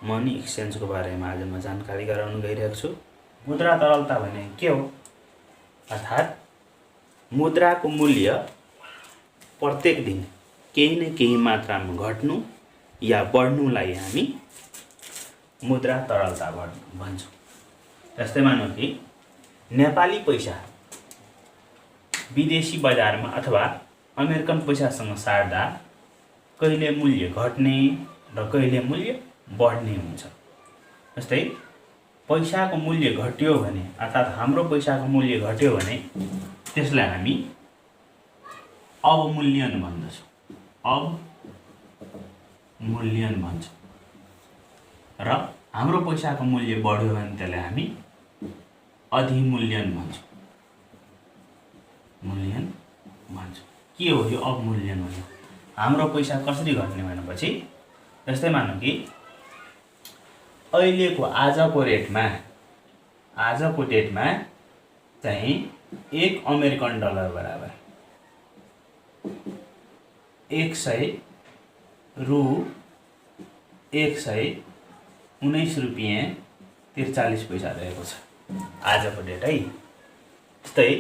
Money एक्सचेन्जको बारेमा आज म जानकारी गराउन गइरहेको छु। मुद्रा तरलता भने के हो? अर्थात् मुद्राको मूल्य प्रत्येक दिन केही न केही मात्रामा घट्नु या बढ्नुलाई हामी मुद्रा तरलता भन्छौँ। जस्तै मानौँ कि नेपाली पैसा विदेशी बजारमा अथवा अमेरिकन पैसासँग साट्दा कहिले मूल्य घट्ने र कहिले मूल्य बढ्ने हुन्छ। जस्तै पैसाको मूल्य घट्यो भने अर्थात् हाम्रो पैसाको मूल्य घट्यो भने त्यसलाई हामी अवमूल्यन भन्दछौँ। अवमूल्यन भन्छौँ। र हाम्रो पैसाको मूल्य बढ्यो भने त्यसलाई हामी अधिमूल्यन भन्छौँ। मूल्यन भन्छौँ। के हो यो अवमूल्यन भने? हाम्रो पैसा कसरी घट्ने भनेपछि जस्तै मानौँ कि अहिलेको आजको डेटमा चाहिँ 1 अमेरिकन डलर बराबर 119 रुपियाँ 43 पैसा रहेको छ आजको डेट है। जस्तै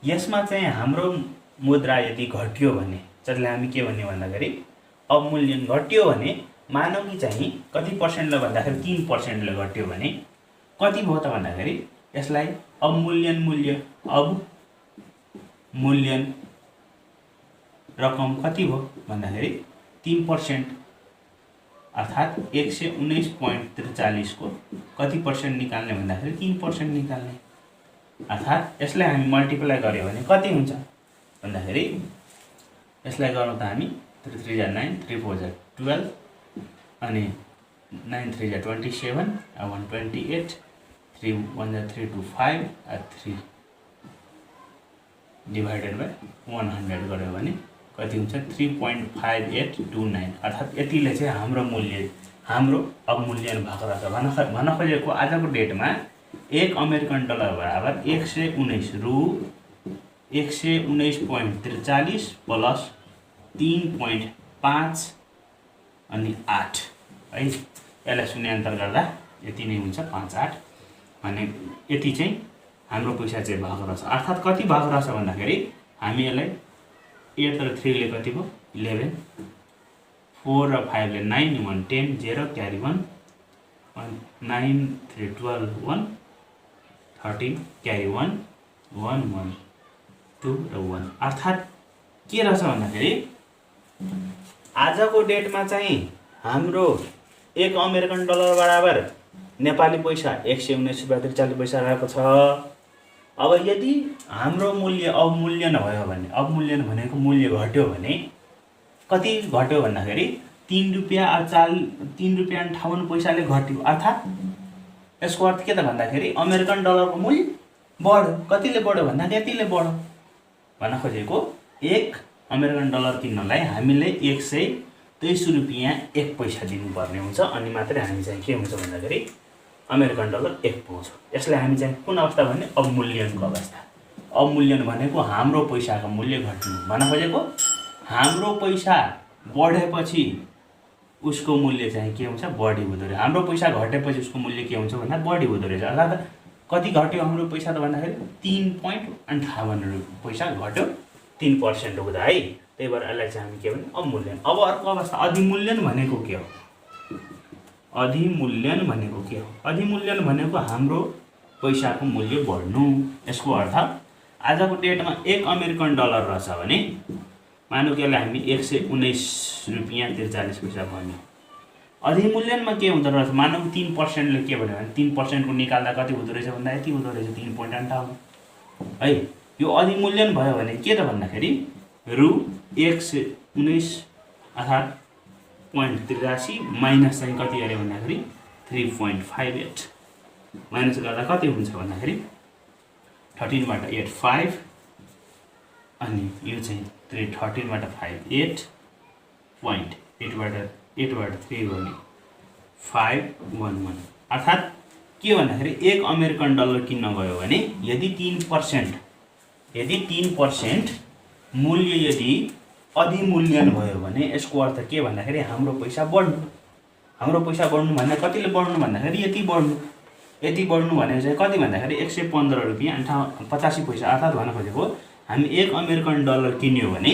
यसमा चाहिँ हाम्रो मुद्रा यदि घट्यो भने जसलाई हामी के भन्ने भन्दाखेरि अवमूल्यन घट्यो भने मानौँ कि चाहिँ कति पर्सेन्टले भन्दाखेरि 3%ले घट्यो भने कति भयो त भन्दाखेरि यसलाई अवमूल्यन रकम कति भयो भन्दाखेरि 3%। अर्थात् 119.43 को कति पर्सेन्ट निकाल्ने भन्दाखेरि 3% निकाल्ने। अर्थात् यसलाई हामी मल्टिप्लाई गर्यो भने कति हुन्छ भन्दाखेरि यसलाई गरौँ त हामी 3 3 जा 9 3 4 जा 12 अनि 9 3 जा 27 128 3 1 जा 3 2 5 3 डिवाइडेड बाई 100 गर्यो भने कति हुन्छ 3.5829। अर्थात् यतिले चाहिँ हाम्रो अवमूल्यन भएको रहेछ। भन्न खोजेको आजको डेटमा 1 अमेरिकन डलर बराबर 119.43 प्लस 3.5 अनि 8 है। यसलाई शून्यान्तर गर्दा यति नै हुन्छ 5-8 भने यति चाहिँ हाम्रो पैसा चाहिँ भएको रहेछ। अर्थात् कति भएको रहेछ भन्दाखेरि हामी यसलाई 8 र 3 ले कति भयो 11 4 र 5 ले 9 1 10 0 क्यारी 1 9 3 12 1 13 क्यारी 1 1 1 2 र 1। अर्थात् के रहेछ भन्दाखेरि आजको डेटमा चाहिँ हाम्रो 1 अमेरिकन डलर बराबर नेपाली पैसा 119 रुपियाँ 43 पैसा रहेको छ। अब यदि हाम्रो मूल्य अवमूल्यन भयो भने अवमूल्यन भनेको मूल्य घट्यो भने कति घट्यो भन्दाखेरि 3 रुपियाँ 58 पैसाले घट्यो। अर्थात् यसको अर्थ के त भन्दाखेरि अमेरिकन डलरको मूल्य बढ्यो। कतिले बढ्यो भन्दा यतिले बढ्यो। भन्न खोजेको 1 अमेरिकन डलर किन्नलाई हामीले 123 रुपियाँ 1 पैसा दिनुपर्ने हुन्छ अनि मात्रै हामी चाहिँ के हुन्छ भन्दाखेरि अमेरिकन डलर 1 पाउँछौँ। यसलाई हामी चाहिँ कुन अवस्था भन्ने अवमूल्यनको अवस्था। अवमूल्यन भनेको हाम्रो पैसाको मूल्य घट्नु। भन्न खोजेको हाम्रो पैसा बढेपछि उसको मूल्य चाहिँ के हुन्छ बढी हुँदो रहेछ। हाम्रो पैसा घटेपछि उसको मूल्य के हुन्छ भन्दा बढी हुँदो रहेछ। अर्थात् कति घट्यो हाम्रो पैसा त भन्दाखेरि 3.58 पैसा घट्यो 3% हुँदा है। त्यही भएर यसलाई चाहिँ हामी के भन्ने अवमूल्यन। अब अर्को अवस्था अधिमूल्यन भनेको के हो? अधिमूल्यन भनेको के हो? अधिमूल्यन भनेको हाम्रो पैसाको मूल्य बढ्नु। यसको अर्थ आजको डेटमा 1 अमेरिकन डलर रहेछ भने मानौँ कि यसलाई हामी 119 रुपियाँ 43 पैसा भन्यो। अधिमूल्यनमा के हुँदो रहेछ? मानौँ 3%ले के भन्यो भने 3% को निकाल्दा कति हुँदो रहेछ भन्दा यति हुँदो रहेछ 3.58 है। यो अधिमूल्यन भयो भने के त भन्दाखेरि रु 119 अर्थात् 0.83 माइनस चाहिँ कति अरे भन्दाखेरि 3.58 माइनस गर्दा कति हुन्छ भन्दाखेरि 13 बाट 8 5 अनि यो चाहिँ 13 बाट 5 8 बाट 3 भने 511। अर्थात् के भन्दाखेरि 1 अमेरिकन डलर किन्न गयो भने यदि 3% मूल्य यदि अधिमूल्यन भयो भने यसको अर्थ के भन्दाखेरि हाम्रो पैसा बढ्नु। हाम्रो पैसा बढ्नु भन्दा कतिले बढ्नु भन्दाखेरि यति बढ्नु भनेको चाहिँ कति भन्दाखेरि 115 रुपियाँ 85 पैसा। अर्थात् भन्न खोजेको हामी 1 अमेरिकन डलर किन्यो भने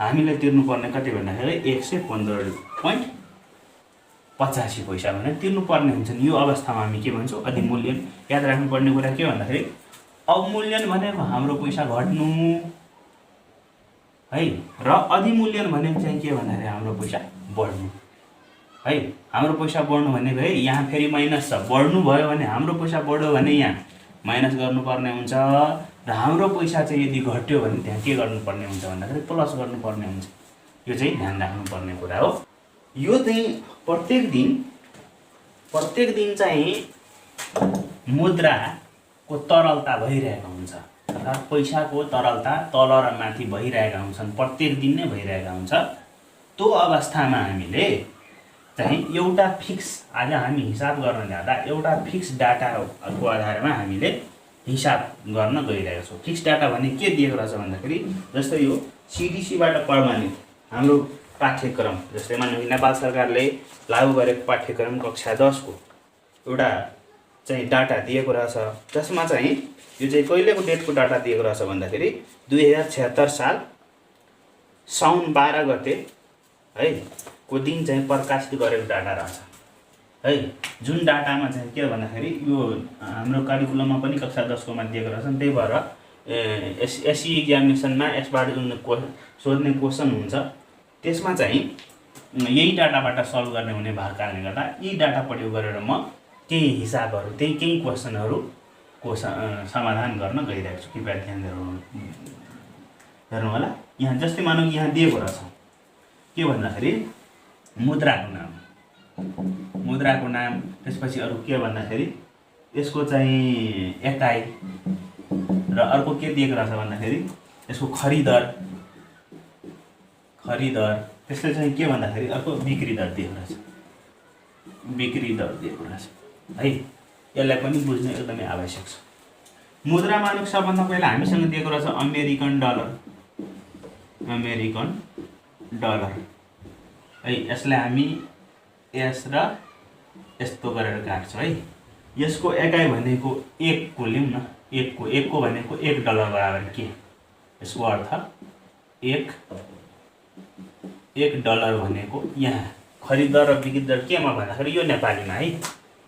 हामीले तिर्नुपर्ने कति भन्दाखेरि 115.85 पैसा भनेर तिर्नुपर्ने हुन्छ। यो अवस्थामा हामी के भन्छौँ? अधिमूल्यन। याद राख्नुपर्ने कुरा के भन्दाखेरि अवमूल्यन भनेको हाम्रो पैसा घट्नु है, र अधिमूल्यन भनेको चाहिँ के भन्दाखेरि हाम्रो पैसा बढ्नु है। हाम्रो पैसा बढ्नु भनेको है यहाँ फेरि माइनस छ, बढ्नु भयो भने हाम्रो पैसा बढ्यो भने यहाँ माइनस गर्नुपर्ने हुन्छ, र हाम्रो पैसा चाहिँ यदि घट्यो भने त्यहाँ के गर्नुपर्ने हुन्छ भन्दाखेरि प्लस गर्नुपर्ने हुन्छ। यो चाहिँ ध्यान राख्नुपर्ने कुरा हो। यो चाहिँ प्रत्येक दिन चाहिँ मुद्राको तरलता भइरहेको हुन्छ, अर्थात् पैसाको तरलता तल र माथि भइरहेका हुन्छन्, प्रत्येक दिन नै भइरहेका हुन्छ। त्यो अवस्थामा हामीले चाहिँ एउटा फिक्स, आज हामी हिसाब गर्न जाँदा एउटा फिक्स डाटाको आधारमा हामीले हिसाब गर्न गइरहेका छौँ। फिक्स डाटा भने के दिएको रहेछ भन्दाखेरि जस्तै यो CDCबाट प्रमाणित हाम्रो पाठ्यक्रम, जस्तै मानौँ नेपाल सरकारले लागू गरेको पाठ्यक्रम कक्षा 10 को एउटा चाहिँ डाटा दिएको रहेछ, जसमा चाहिँ यो चाहिँ कहिलेको डेटको डाटा दिएको रहेछ भन्दाखेरि 2076 साल साउन 12 गते है को दिन चाहिँ प्रकाशित गरेको डाटा रहेछ है। जुन डाटामा चाहिँ के भन्दाखेरि यो हाम्रो करिकुलममा पनि कक्षा 10 कोमा दिएको रहेछ। त्यही भएर एसई एक्जामिनेसनमा यसबाट जुन सोध्ने क्वेसन हुन्छ त्यसमा चाहिँ यही डाटाबाट सल्भ गर्ने हुने भएको कारणले गर्दा यी डाटा प्रयोग गरेर म केही हिसाबहरू केही क्वेसनहरूको समाधान गर्न गइरहेको छु। कृपया ध्यान हेर्नु होला। यहाँ जस्तै मानौँ यहाँ दिएको रहेछ के भन्दाखेरि मुद्राको नाम, त्यसपछि अरू के भन्दाखेरि यसको चाहिँ एकाइ, र अर्को के दिएको रहेछ भन्दाखेरि यसको खरिदर, त्यसले चाहिँ के भन्दाखेरि अर्को बिक्री दर दिएको रहेछ है। यसलाई पनि बुझ्नु एकदमै आवश्यक छ। मुद्रा मानक सबभन्दा पहिला हामीसँग दिएको रहेछ अमेरिकन डलर है। यसलाई हामी यस र यस्तो गरेर काट्छौँ है। यसको एकाइ भनेको 1 को लिउँ न, 1 को भनेको 1 डलर बराबर के? यसको अर्थ 1 डलर भनेको यहाँ खरिदर र बिक्री दर केमा भन्दाखेरि यो नेपालीमा है,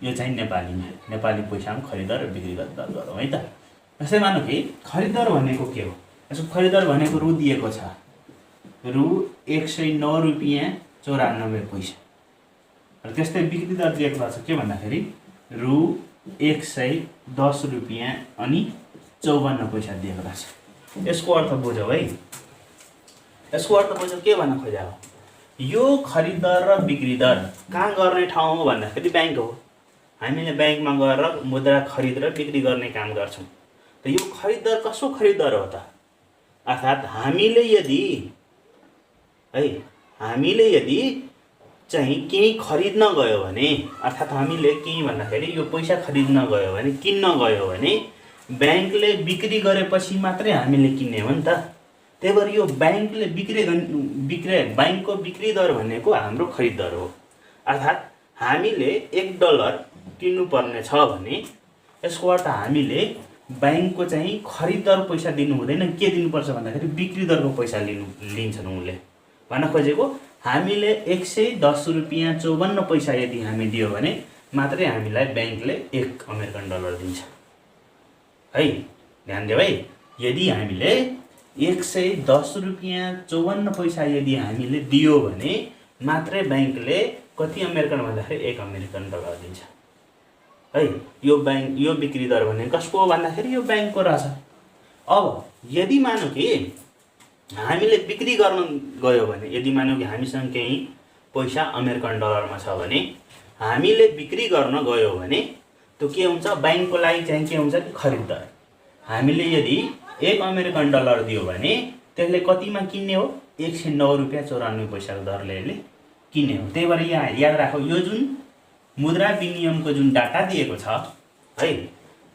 यो चाहिँ नेपाली पैसामा खरिदर र बिक्री दर गरौँ है त। यसै मानौँ कि खरिदर भनेको के हो? यसको खरिदर भनेको रु दिएको छ, रु 109 रुपियाँ 94 पैसा, र त्यस्तै बिक्री दर दिएको छ के भन्दाखेरि रु 110 रुपियाँ अनि 54 पैसा दिएको रहेछ। यसको अर्थ बुझ्यौ है, यसको अर्थ बुझ्यौ के भन्न खोजा हो? यो खरिदर र बिक्री दर कहाँ गर्ने ठाउँ हो भन्दाखेरि ब्याङ्क हो। हामीले ब्याङ्कमा गएर मुद्रा खरिद र बिक्री गर्ने काम गर्छौँ। त यो खरिदर कसो खरिदर हो त? अर्थात् हामीले यदि चाहिँ केही खरिद्न गयो भने, अर्थात् हामीले केही भन्दाखेरि यो पैसा खरिद्न गयो भने, किन्न गयो भने ब्याङ्कले बिक्री गरेपछि मात्रै हामीले किन्ने हो नि त। त्यही भएर यो ब्याङ्कले ब्याङ्कको बिक्री दर भनेको हाम्रो खरिद दर हो। अर्थात् हामीले 1 डलर किन्नुपर्ने छ भने यसको अर्थ हामीले ब्याङ्कको चाहिँ खरिद दर पैसा दिनु हुँदैन, के दिनुपर्छ भन्दाखेरि बिक्री दरको पैसा लिन्छन् उनले। भन्न खोजेको हामीले 110 रुपियाँ 54 पैसा यदि हामी दियो भने मात्रै हामीलाई ब्याङ्कले 1 अमेरिकन डलर दिन्छ है। ध्यान देऊ है, यदि हामीले 110 रुपियाँ 54 पैसा यदि हामीले दियो भने मात्रै ब्याङ्कले कति अमेरिकन भन्दाखेरि 1 अमेरिकन डलर दिन्छ है। यो बिक्री दर भने कसको हो भन्दाखेरि यो ब्याङ्कको रहेछ। अब यदि मानौँ कि हामीले बिक्री गर्न गयो भने, यदि मानौँ कि हामीसँग केही पैसा अमेरिकन डलरमा छ भने हामीले बिक्री गर्न गयो भने त्यो के हुन्छ? ब्याङ्कको लागि चाहिँ के हुन्छ? खरिद दर। हामीले यदि 1 अमेरिकन डलर दियो भने त्यसले कतिमा किन्ने हो? 109 रुपियाँ 94 पैसाको दरले यसले किन्ने हो। त्यही भएर यहाँ याद राखौँ, यो जुन मुद्रा विनिमयको जुन डाटा दिएको छ है,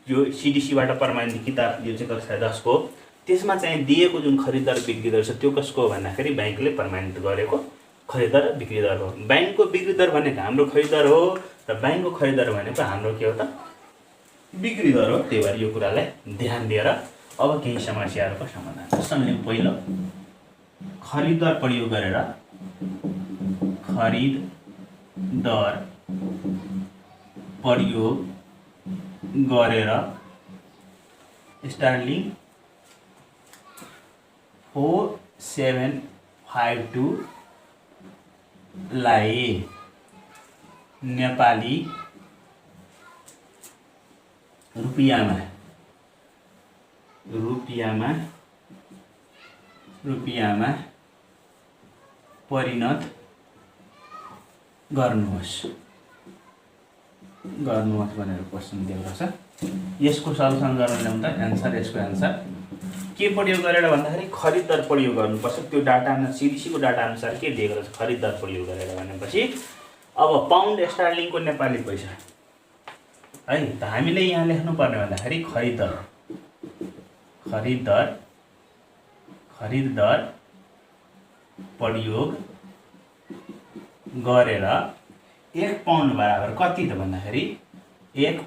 यो CDCबाट प्रमाणित किताब, यो चाहिँ कक्षा 10 को, त्यसमा चाहिँ दिएको जुन खरिद दर बिक्री दर छ त्यो कसको हो भन्दाखेरि ब्याङ्कले प्रमाणित गरेको खरिद दर र बिक्री दर हो। बैंकको बिक्री दर भनेको हाम्रो खरिद दर हो र बैंकको खरिद दर भनेको हाम्रो के हो त बिक्री दर हो। त्यही भएर यो कुरालाई ध्यान दिएर अब केही समस्याहरूको समाधान क्वेसन लिउँ। पहिलो खरिद दर प्रयोग गरेर खरिद दर प्रयोग गरेर स्टार्लिङ 4752 लाई नेपाली रुपियाँमा परिणत गर्नुहोस् भनेर क्वेसन दिएको छ। यसको सल्युसन गर्न ल्याउँदा एन्सर यसको एन्सर के प्रयोग गरेर भन्दाखेरि खरिद दर प्रयोग गर्नुपर्छ। त्यो डाटामा सीडीसी को डाटा अनुसार के दिएको छ खरिद दर प्रयोग गरेर भनेपछि अब पाउन्ड स्टार्लिङको नेपाली पैसा है त हामीले यहाँ लेख्नु पर्ने भन्दाखेरि खरिद दर प्रयोग गरेर 1 पाउन्ड बराबर कति त भन्दाखेरि 1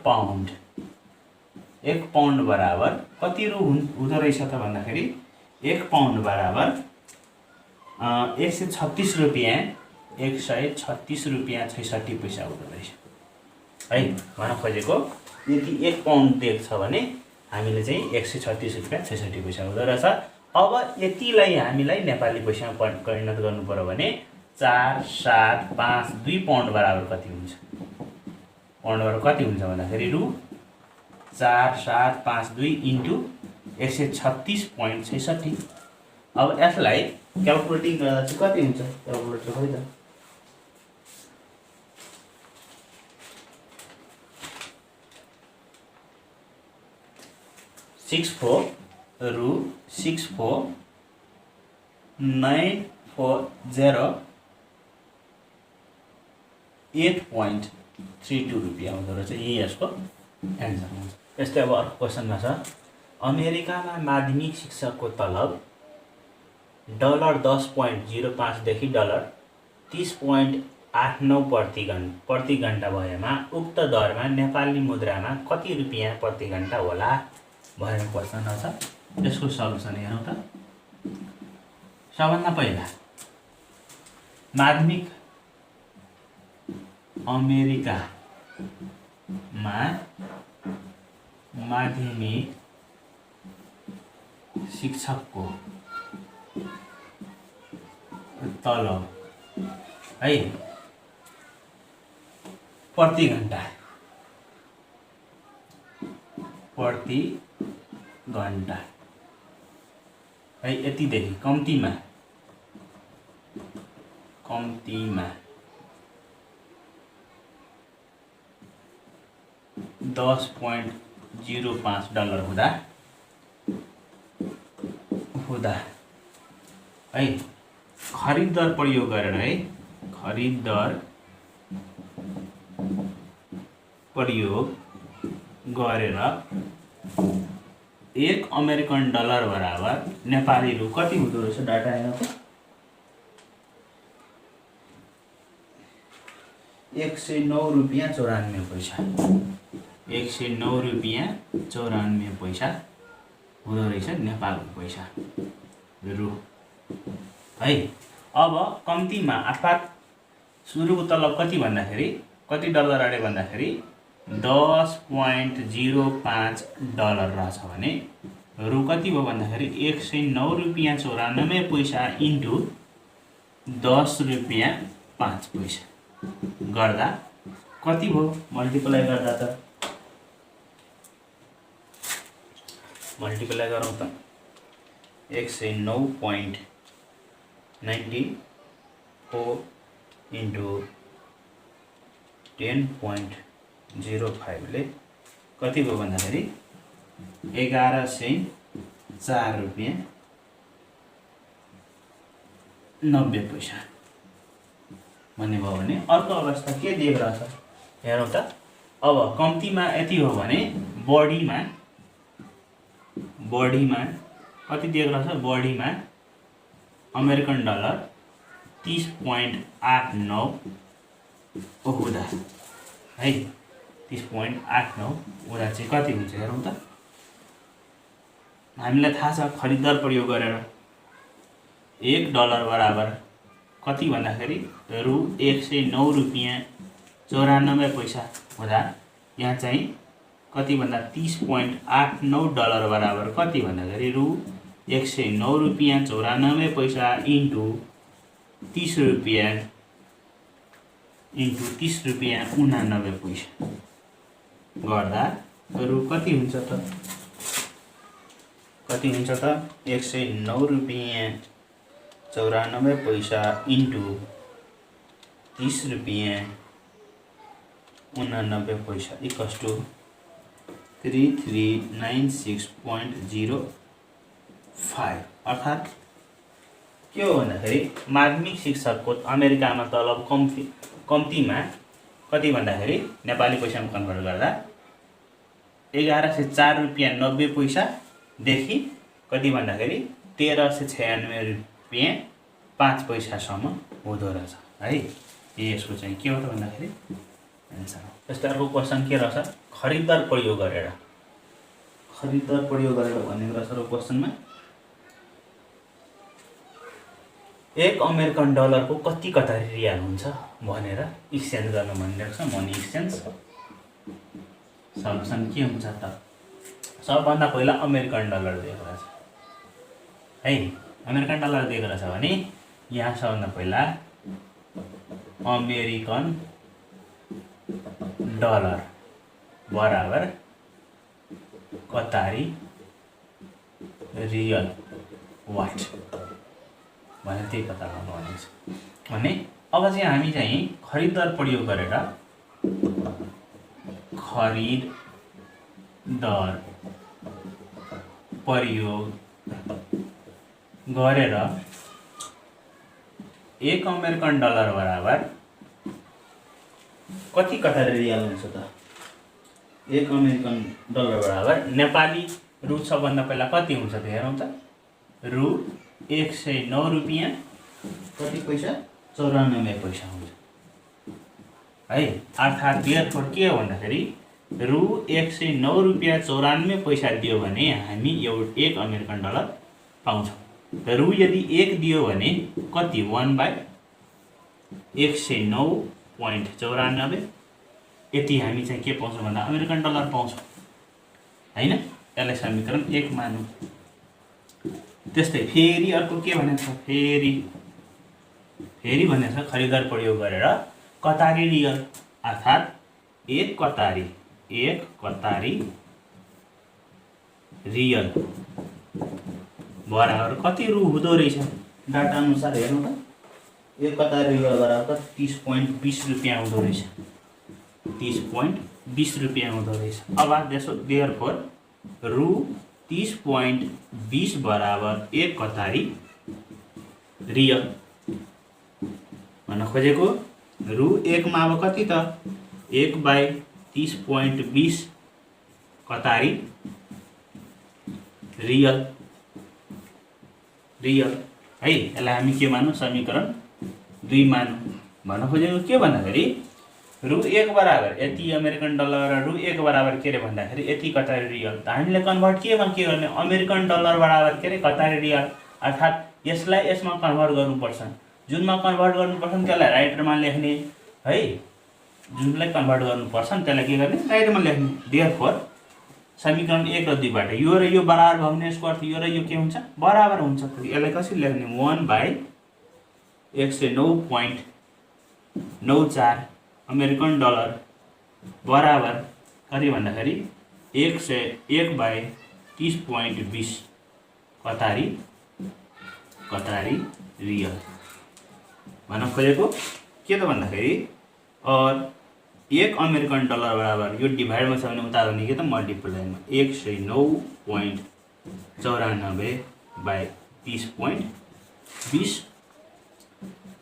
पाउन्ड बराबर कति रु हुँदो रहेछ त भन्दाखेरि 1 पाउन्ड बराबर 136 रुपियाँ 136 रुपियाँ 66 पैसा हुँदो रहेछ है। भन्न खोजेको यदि 1 पाउन्ड दिएको छ भने हामीले चाहिँ 136 रुपियाँ 66 पैसा हुँदो रहेछ। अब यतिलाई हामीलाई नेपाली पैसामा परिणत गर्नु पर्यो भने 4752 पाउन्ड बराबर कति हुन्छ? पाउन्ड बराबर कति हुन्छ भन्दाखेरि रु 4752 इन्टु 136.66। अब यसलाई क्याल्कुलेटिङ गर्दा चाहिँ कति हुन्छ? क्याल्कुलेटर खोइ त। रु 64940.32 रुपियाँ हुँदो रहेछ। यही यसको एन्सर हुन्छ। यस्तै अब अर्को क्वेसनमा छ अमेरिकामा माध्यमिक शिक्षकको तलब $10.05 देखि $30.89 प्रति घण्टा भएमा उक्त दरमा नेपाली मुद्रामा कति रुपियाँ प्रति घण्टा होला भनेर क्वेसन छ। यसको सल्युसन हेरौँ त। सबभन्दा पहिला अमेरिकामा माध्यमिक शिक्षकको तलब है प्रति घण्टा है यतिदेखि कम्तीमा $10.05 हुँदा है खरिद दर प्रयोग गरेर है खरिद दर प्रयोग गरेर 1 अमेरिकन डलर बराबर नेपाली रु कति हुँदो रहेछ डाटा हेर्नु त। 109 रुपियाँ 94 पैसा 109 रुपियाँ 94 पैसा हुँदो रहेछ नेपालको पैसा रु है। अब कम्तीमा अर्थात् सुरुको तलब कति भन्दाखेरि कति डलर अरे भन्दाखेरि $10.05 रहेछ भने रु कति भयो भन्दाखेरि 109 रुपियाँ 94 पैसा इन्टु 10 रुपियाँ 5 पैसा गर्दा कति भयो मल्टिप्लाई गर्दा त मल्टिप्लाई गरौँ त 109.94 इन्टु 10.05 ले कति भयो भन्दाखेरि 1104 रुपियाँ 90 पैसा भन्ने भयो भने अर्को अवस्था के दिएको रहेछ हेरौँ त। अब कम्तीमा यति हो भने बढीमा कति दिएको रहेछ बढीमा अमेरिकन डलर 30.89 हुँदा है 30.89 हुँदा चाहिँ कति हुन्छ हेरौँ त। हामीलाई थाहा छ खरिददर प्रयोग गरेर $1 बराबर कति भन्दाखेरि रु 109 रुपियाँ 94 पैसा हुँदा यहाँ चाहिँ कति भन्दा $30.89 बराबर कति भन्दाखेरि रु 109 रुपियाँ 94 पैसा इन्टु 30 रुपियाँ इन्टु 30 रुपियाँ 89 पैसा गर्दा रु कति हुन्छ त? कति हुन्छ त? 109 रुपियाँ 94 पैसा इन्टु 30 रुपियाँ 89 पैसा इक्वल्स टु 3396.05 अर्थात् के हो भन्दाखेरि माध्यमिक शिक्षकको अमेरिकामा तलब कम्तीमा कति भन्दाखेरि नेपाली पैसामा कन्भर्ट गर्दा 1104 रुपियाँ 90 पैसादेखि कति भन्दाखेरि 1396 रुपियाँ 5 पैसासम्म हुँदो रहेछ है। यसको चाहिँ के हो त भन्दाखेरि एन्सर हो। यस्तो अर्को क्वेसन के रहेछ? खरिददर प्रयोग गरेर भनेको रहेछ र क्वेसनमा $1 अमेरिकन डलरको कति कतारी रियाल हुन्छ भनेर एक्सचेन्ज गर्न भनिरहेको छ। मनी एक्सचेन्ज सल्युसन के हुन्छ त? सबभन्दा पहिला अमेरिकन डलर दिएको रहेछ है। अमेरिकन डलर दिएको रहेछ भने यहाँ सबभन्दा पहिला अमेरिकन डलर बराबर कतारी रियल वाट भनेर त्यही पत्ता लगाउनु भनेको छ भने अब चाहिँ हामी चाहिँ खरिददर प्रयोग गरेर $1 अमेरिकन डलर बराबर कति कतारी रियाल हुन्छ त? 1 अमेरिकन डलर बराबर नेपाली रु सबभन्दा पहिला कति हुन्छ त हेरौँ त। रु 109 रुपियाँ कति पैसा 94 पैसा हुन्छ है। अर्थात् देयरफोर के हो भन्दाखेरि रु 109 रुपियाँ 94 पैसा दियो भने हामी 1 अमेरिकन डलर पाउँछौँ। रु यदि 1 दियो भने कति 1/109.94 यति हामी चाहिँ के पाउँछौँ भन्दा अमेरिकन डलर पाउँछौँ हैन। यसलाई समीकरण 1 मानौँ। त्यस्तै फेरि अर्को के भनेको छ? फेरि भनेको छ खरिददर प्रयोग गरेर कतारी रियल अर्थात् एक कतारी रियल बराबर कति रु हुँदो रहेछ डाटा अनुसार हेर्नु त। एक कतारी रियल बराबर 30.20 रुपियाँ हुँदो रहेछ 30.20 रुपियाँ हुँदो रहेछ। अब देयरफोर रु 30.20 बराबर एक कतारी रियल भन्न खोजेको रु 1 मा अब कति त 1/30.20 कतारी रियल है। यसलाई हामी के मानौँ? समीकरण 2 मानौँ। भन्न खोजेको के भन्दाखेरि रु 1 बराबर यति अमेरिकन डलर रु 1 बराबर के अरे भन्दाखेरि यति कतारी रियल। त हामीले कन्भर्ट केमा के गर्ने? अमेरिकन डलर बराबर के अरे कतारी रियल अर्थात् यसलाई यसमा कन्भर्ट गर्नुपर्छ। जुनमा कन्भर्ट गर्नुपर्छ त्यसलाई राइटरमा लेख्ने है। जुनलाई कन्भर्ट गर्नुपर्छ त्यसलाई के गर्ने? राइटरमा लेख्ने। देयरफोर समीकरण 1 र 2 बाट यो र यो बराबर भयो भने यसको अर्थ यो र यो के हुन्छ? बराबर हुन्छ। यसलाई कसरी लेख्ने? 1/109.94 अमेरिकन डलर बराबर कति भन्दाखेरि 1/30.20 कतारी रियल भन्न खोजेको के त भन्दाखेरि और 1 अमेरिकन डलर बराबर यो डिभाइडमा छ भने उता गर्ने के त मल्टिप्लाइमा 109.94/30.20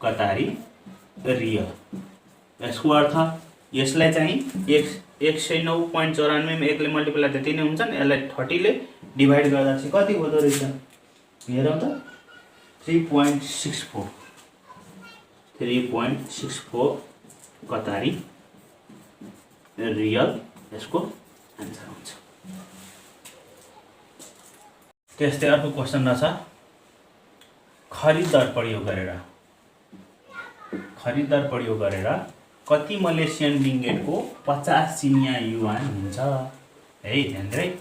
कतारी रियल। यसको अर्थ यसलाई चाहिँ 109.94 मा 1 ले मल्टिप्लाई त्यति नै हुन्छ नि। यसलाई 30 ले डिभाइड गर्दा चाहिँ कति हुँदो रहेछ हेरौँ त 3.64 3.64 कतारी रियल यसको आन्सर हुन्छ। त्यस्तै अर्को क्वेसन रहेछ, खरिद दर प्रयोग गरेर कति मलेसियन रिङ्गेटको 50 चिनिया युआन हुन्छ है। ध्यान दिएर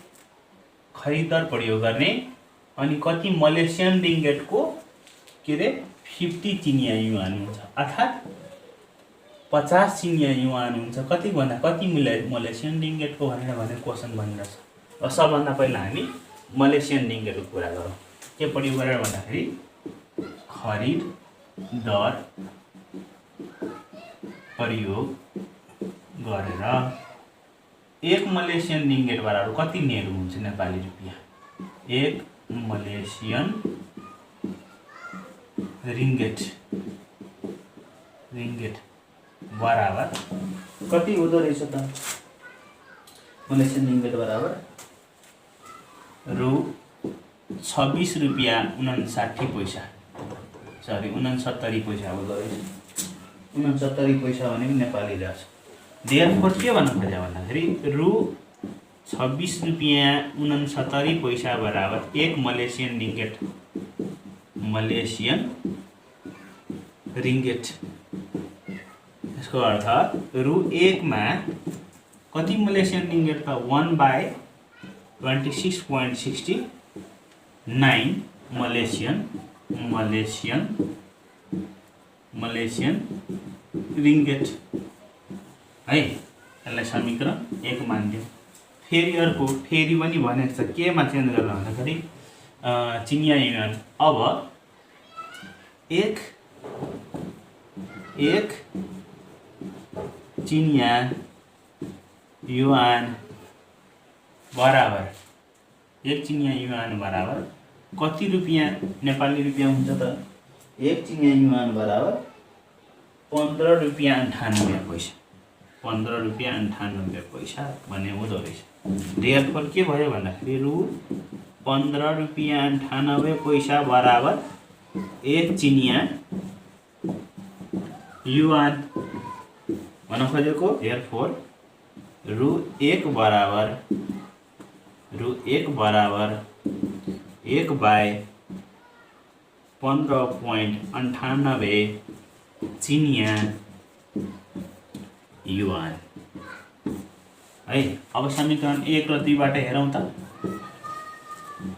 खरिद दर प्रयोग गर्ने अनि कति मलेसियन रिङ्गेटको 50 चिनिया युआन हुन्छ, अर्थात् 50 चिनिया युआन हुन्छ। कति भन्दा कति मलेसियन रिङ्गेटको भनेर क्वेसन भनिरहेछ। र सबभन्दा पहिला हामी मलेसियन रिङ्गेटको कुरा गरौँ। के प्रयोग गरेर भन्दाखेरि खरिद दर प्रयोग गरेर 1 मलेसियन रिङ्गेट बराबर कति नेहरू हुन्छ नेपाली रुपियाँ। 1 मलेसियन रिङ्गेट बराबर कति हुँदो रहेछ त। मलेसियन रिङ्गेट बराबर रु 26 रुपियाँ 59 पैसा, सरी 69 पैसा हुँदो रहेछ। 69 पैसा भनेको नेपाली रहेछ। देयरफोर के भन्नु खोज्यो भन्दाखेरि रु 26 रुपियाँ 69 पैसा बराबर 1 मलेसियन रिङ्गेट। यसको अर्थ रु 1 मा कति मलेसियन रिङ्गेट त 1/26.69 मलेसियन रिङ्गेट है। यसलाई समीकरण 1 मान्दियो। फेरि अर्को फेरि पनि भनेको छ केमा चेन्ज गर्न भन्दाखेरि चिनिया युआन। अब एक चिनिया युआन बराबर 1 चिनिया युआन बराबर कति रुपियाँ नेपाली रुपियाँ हुन्छ त। 1 चिनिया युआन बराबर 15 रुपियाँ 98 पैसा। 15 रुपियाँ 98 पैसा भन्ने हुँदो रहेछ। देयरफोर के भयो भन्दाखेरि रु 15 रुपियाँ 98 पैसा बराबर 1 चिनिया युआन भन्न खोजेको। देयरफोर रु 1 बराबर 1/15.98 चिनिया युआन है। अब समीकरण 1 र 2 बाट हेरौँ त।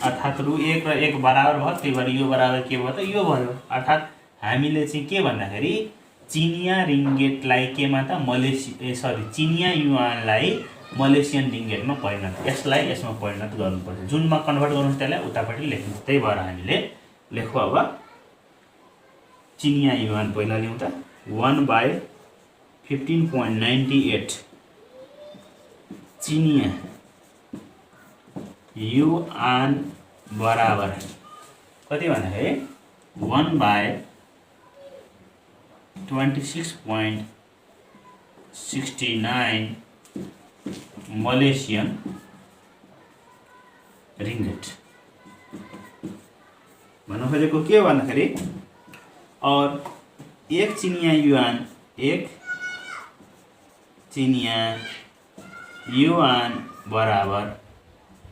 अर्थात् रु 1 र 1 बराबर भयो, त्यही भएर यो बराबर के भयो त यो भयो। अर्थात् हामीले चाहिँ के भन्दाखेरि चिनिया रिङ्गेटलाई केमा त चिनिया युआनलाई मलेसियन रिङ्गेटमा परिणत, यसलाई यसमा परिणत गर्नुपर्छ। जुनमा कन्भर्ट गर्नु त्यसलाई उतापट्टि लेख्नु। त्यही भएर हामीले लेखौँ अब चिनिया युआन पहिला ल्याउँ त। 1/15.98 चिनिया युआन बराबर कति भन्दाखेरि 1/26.69 मलेसियन रिङ्गेट भन्नु खोजेको के भन्दाखेरि। और 1 चिनिया युआन बराबर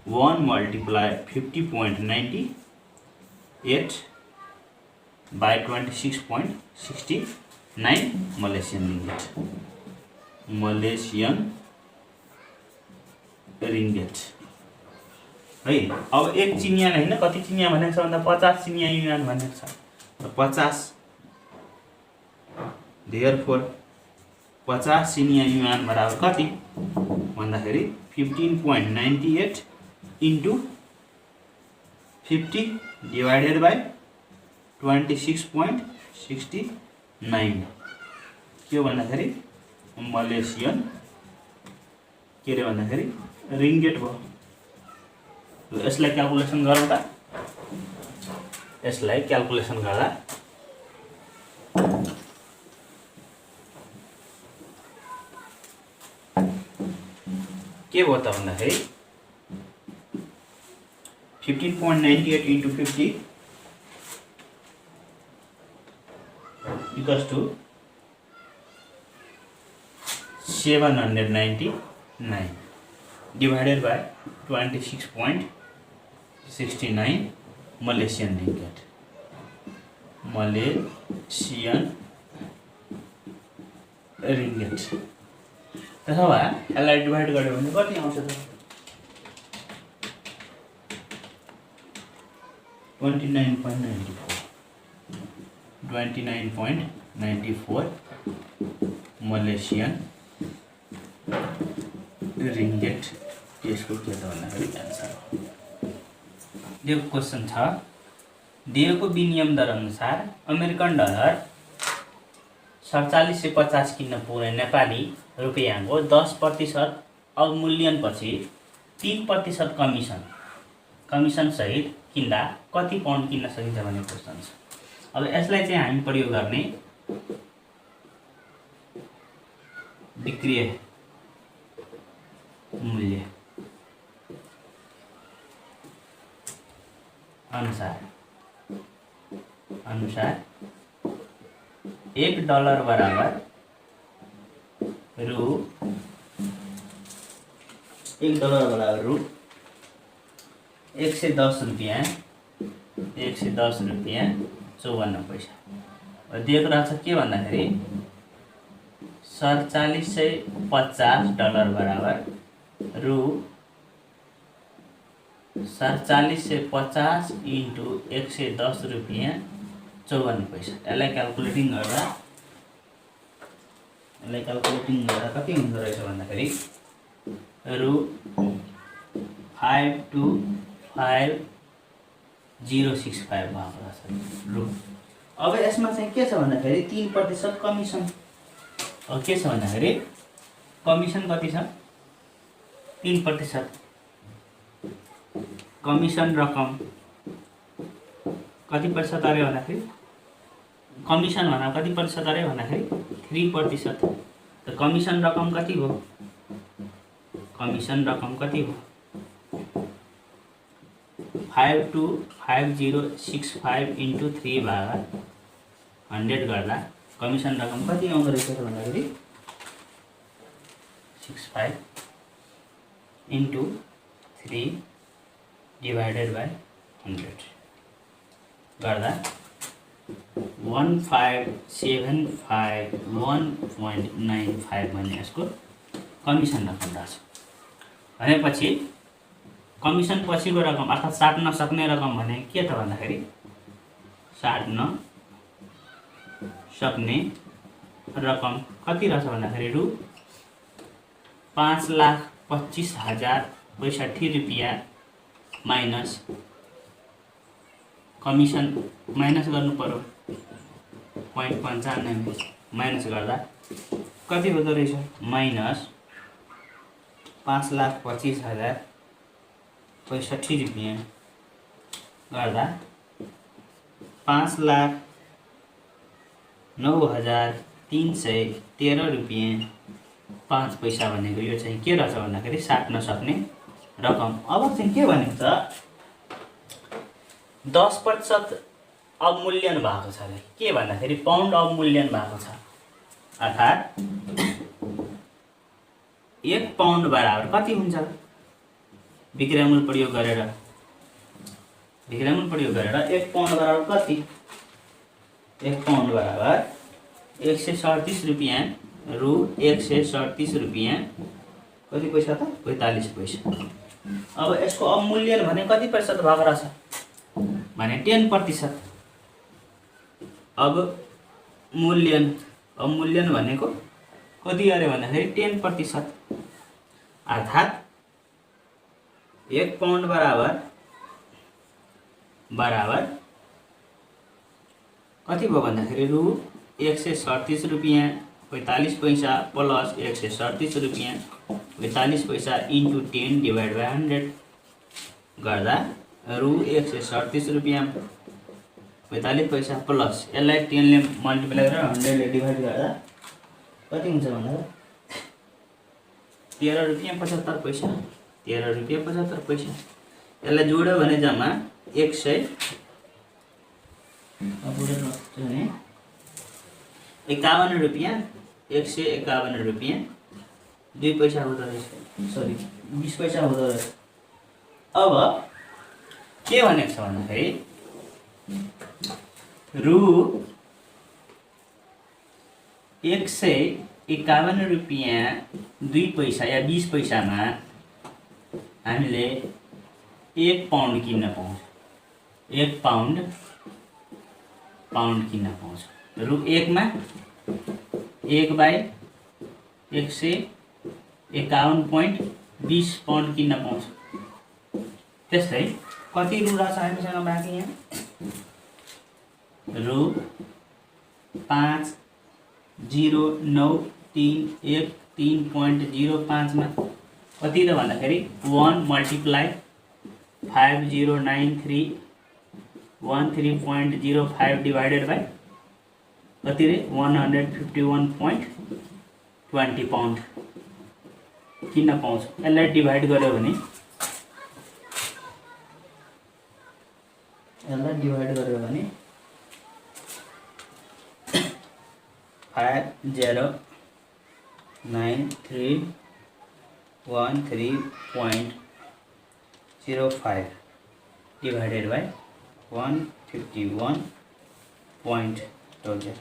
1/50.98 by 26.69 मलेसियन रिङ्गेट है। अब 1 चिनिया होइन, कति चिनिया भनेको छ भन्दा 50 चिनिया युआन भनेको छ। 50 देयरफोर 50 चिनिया युआन बराबर कति भन्दाखेरि 15.98 into 50 divided by 26.69 के भन्दाखेरि मलेसियन के रे भन्दाखेरि रिङ्गेट भयो। यसलाई क्याल्कुलेसन गरौँ त। यसलाई क्याल्कुलेसन गर्दा के भयो त भन्दाखेरि 15.98 into 50 equals to 799 divided by 26.69 Malaysian ringgit त्यसो भए यसलाई डिभाइड गर्यो भने कति आउँछ त 29.94 मलेसियन रिङ्गेट यसको के त भन्दाखेरि एन्सर हो। दिएको क्वेसन छ दिएको विनिमय दर अनुसार अमेरिकन डलर 4750 किन्न पुग्ने नेपाली रुपियाँको 10% अवमूल्यनपछि 3% कमिसन सहित किन्दा कति पाउन्ड किन्न सकिन्छ भन्ने क्वेसन छ। अब यसलाई चाहिँ हामी प्रयोग गर्ने विक्रय मूल्य अनुसार $1 बराबर रु 110 रुपियाँ 54 पैसा दिएको रहेछ के भन्दाखेरि $4750 बराबर रु 4750 इन्टु 110 रुपियाँ 54 पैसा। यसलाई क्यालकुलेटिङ गर्दा कति हुँदो रहेछ भन्दाखेरि रु 525,065 भएको रहेछ रु। अब यसमा चाहिँ के छ भन्दाखेरि 3% कमिसन। अब के छ भन्दाखेरि कमिसन कति छ 3%। कमिसन रकम कति प्रतिशत अरे भन्दाखेरि कमिसन भन्दा कति प्रतिशत अरे भन्दाखेरि 3%। त कमिसन रकम कति हो 525,065 इन्टु 3/100 गर्दा कमिसन रकम कति आउँदो रहेछ भन्दाखेरि 65 इन्टु 3 डिवाइडेड बाई 100 गर्दा 1575.1.95 भन्ने यसको कमिसन रकम रहेछ। भनेपछि कमिसन पछिको रकम अर्थात् साट्न सक्ने रकम भने के त भन्दाखेरि साट्न सक्ने रकम कति रहेछ भन्दाखेरि रु 5,25,065 रुपियाँ माइनस कमिसन माइनस गर्नु पर्यो 0.95 माइनस गर्दा कति हुँदो रहेछ माइनस 5,25,065 रुपियाँ गर्दा 5,09,313 रुपियाँ 5 पैसा भनेको यो चाहिँ के रहेछ भन्दाखेरि साट्न सक्ने रकम। अब चाहिँ के भनेको छ 10% अवमूल्यन भएको छ अरे के भन्दाखेरि पाउन्ड अवमूल्यन भएको छ अर्थात् 1 पाउन्ड बराबर कति हुन्छ विक्रय मूल्य प्रयोग गरेर 1 पाउन्ड बराबर कति 1 पाउन्ड बराबर 137 रुपियाँ रु 137 रुपियाँ कति पैसा त 45 पैसा। अब यसको अवमूल्यन भने कति प्रतिशत भएको रहेछ भने 10%। अब अवमूल्यन भनेको कति अरे भन्दाखेरि 10% अर्थात् 1 पाउन्ड बराबर कति भयो भन्दाखेरि रु 137 रुपियाँ 45 पैसा प्लस 137 रुपियाँ 45 पैसा इन्टु 10 डिवाइड बाई 100 गर्दा रु 137 रुपियाँ 45 पैसा प्लस यसलाई 10 ले मल्टिप्लाई गरेर 100 ले डिवाइड गर्दा कति हुन्छ भन्दा 13 रुपियाँ 75 पैसा 13 रुपियाँ 75 पैसा। यसलाई जोड्यो भने जम्मा 100 51 रुपियाँ 151 रुपियाँ 2 पैसा हुँदो रहेछ, सरी 20 पैसा हुँदो रहेछ। अब के भनेको छ भन्दाखेरि रु 151 रुपियाँ 2 पैसा या 20 पैसामा हामीले 1 पाउन्ड किन्न पाउँछ। 1 पाउन्ड किन्न पाउँछ। रु 1 मा 1/151.20 पाउन्ड किन्न पाउँछ। त्यस्तै कति रु रहेछ हामीसँग बाँकी यहाँ? रु 509313.05 मा कति त भन्दाखेरि 1 × 509313.05 डिवाइडेड बाई कति रे 151.20 पाउन्ड किन्न पाउँछ। यसलाई डिभाइड गर्यो भने 509313.05 डिवाइडेड बाई 151.20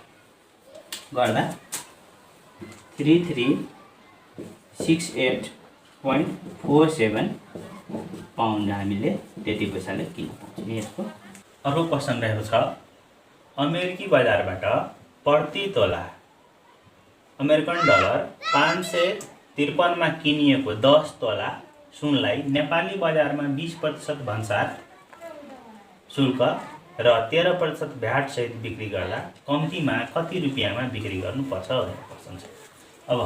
गर्दा 3368.47 पाउन्ड हामीले त्यति पैसाले किन्न पाउँछौँ। यसको अर्को क्वेसन रहेको छ, अमेरिकी बजारबाट प्रति तोला अमेरिकन डलर 553 मा किनिएको 10 तोला सुनलाई नेपाली बजारमा 20% भन्सार शुल्क र 13% भ्याट सहित बिक्री गर्दा कम्तीमा कति रुपियाँमा बिक्री गर्नुपर्छ भनेर क्वेसन छ। अब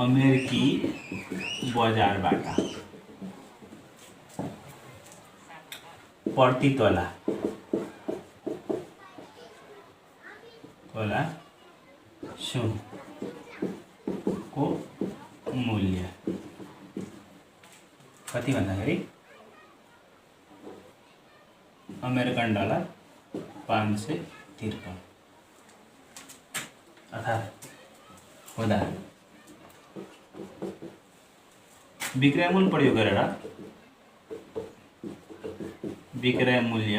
अमेरिकी बजारबाट प्रति तोला सुनको मूल्य कति भन्दाखेरि अमेरिकन डलर 553 अर्थात् हुँदा विक्रय मूल्य प्रयोग गरेर विक्रय मूल्य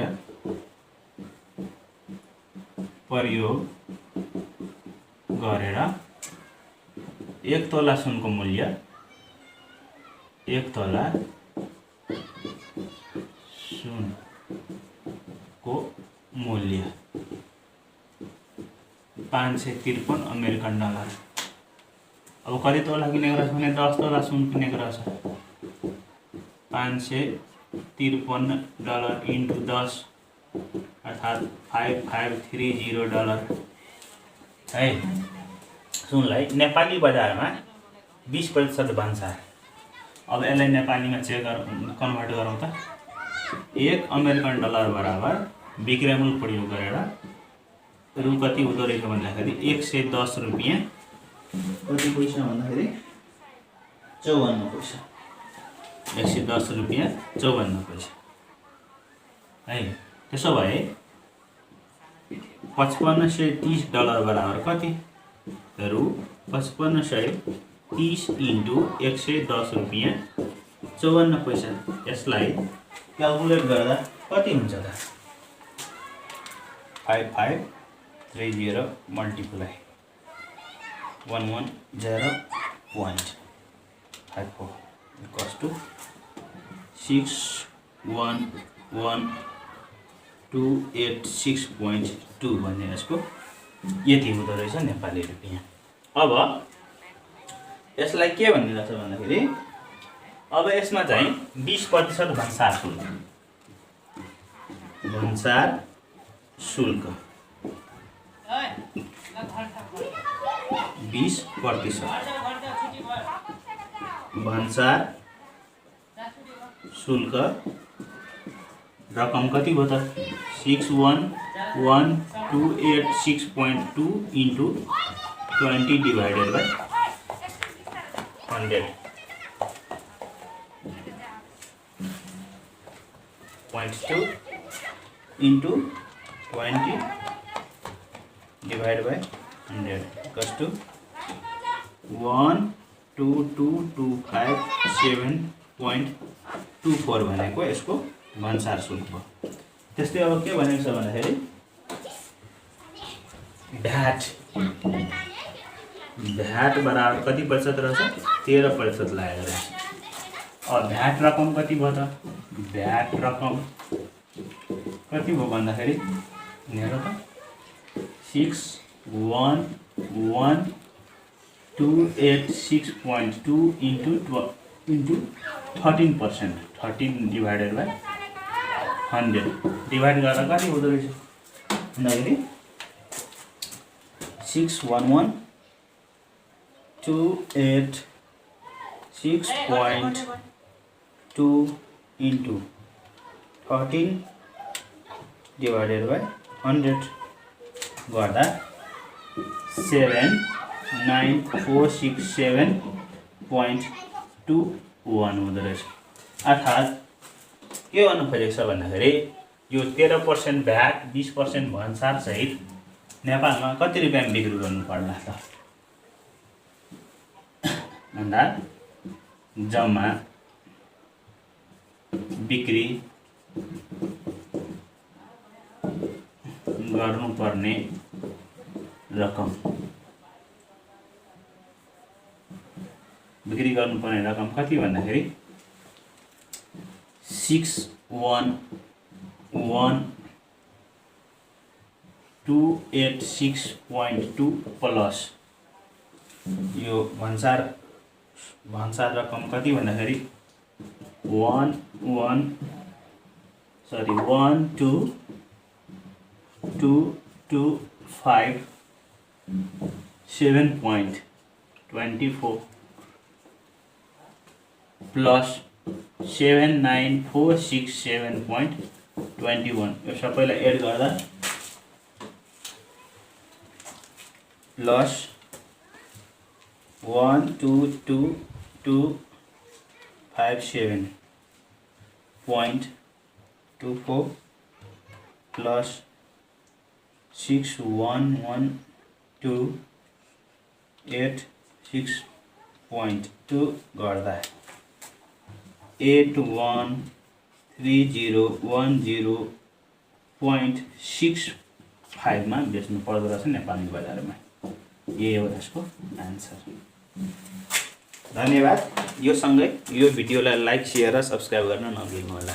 प्रयोग गरेर 1 तोला सुनको मूल्य 1 तोला सुनको मूल्य 553 अमेरिकन डलर। अब कति तोला किनेको रहेछ भने 10 तोला सुन किनेको रहेछ। 553 डलर इन्टु 10 अर्थात् 5530 डलर है। सुनलाई नेपाली बजारमा 20% भन्सार। अब यसलाई नेपालीमा कन्भर्ट गरौँ त। 1 अमेरिकन डलर बराबर विक्रय मूल्य प्रयोग गरेर रु कति हुँदो रहेछ भन्दाखेरि 110 रुपियाँ कति पैसा भन्दाखेरि 54 पैसा। 110 रुपियाँ 54 पैसा है। त्यसो भए 5530 डलर बराबर कति? रु 5530 इन्टु 110 रुपियाँ 54 पैसा। यसलाई क्यालकुलेट गर्दा कति हुन्छ त? 5530 मल्टिप्लाई 110.54 इक्वल्स टु 611,286.2 भन्ने यसको यति हुँदो रहेछ नेपाली रुपियाँ। अब यसलाई के भनिरहेछ भन्दाखेरि अब यसमा चाहिँ 20% भन्सार शुल्क 20% भन्सार शुल्क रकम कति भयो त? 611,286.2 into 20 divided by 100.2 into 20 divided by 100 equals to 12225.7.24 भनेको यसको भन्सार शुल्क हो। त्यस्तै अब के भनेको छ भन्दाखेरि भ्याट बराबर कति प्रतिशत रहेछ 13% लागेको रहेछ। अब भ्याट रकम कति भयो त भ्याट रकम कति भयो भन्दाखेरि हेर त 611,286.2 into 13%, 13 divided by 100 डिवाइड गर्दा कति हुँदो रहेछ भन्दाखेरि 611,286.2 into 13 divided by 100 गर्दा 79467.21 हुँदो रहेछ। अर्थात् के गर्नु खोजेको छ भन्दाखेरि यो 13% भ्याट 20% भन्सार सहित नेपालमा कति रुपियाँमा बिक्री गर्नु पर्ला त भन्दा जम्मा बिक्री गर्नुपर्ने रकम कति भन्दाखेरि 611,286.2 प्लस यो भन्सार रकम कति भन्दाखेरि 11227.24 प्लस 79467.21 यो सबैलाई एड गर्दा प्लस 122,257.24 प्लस 611,286.2 गर्दा 813010.65 मा बेच्नु पर्दो रहेछ नेपाली बजारमा। यही हो यसको आन्सर। धन्यवाद। यो सँगै यो भिडियोलाई लाइक, शेयर र सब्स्क्राइब गर्न नबिर्नु होला।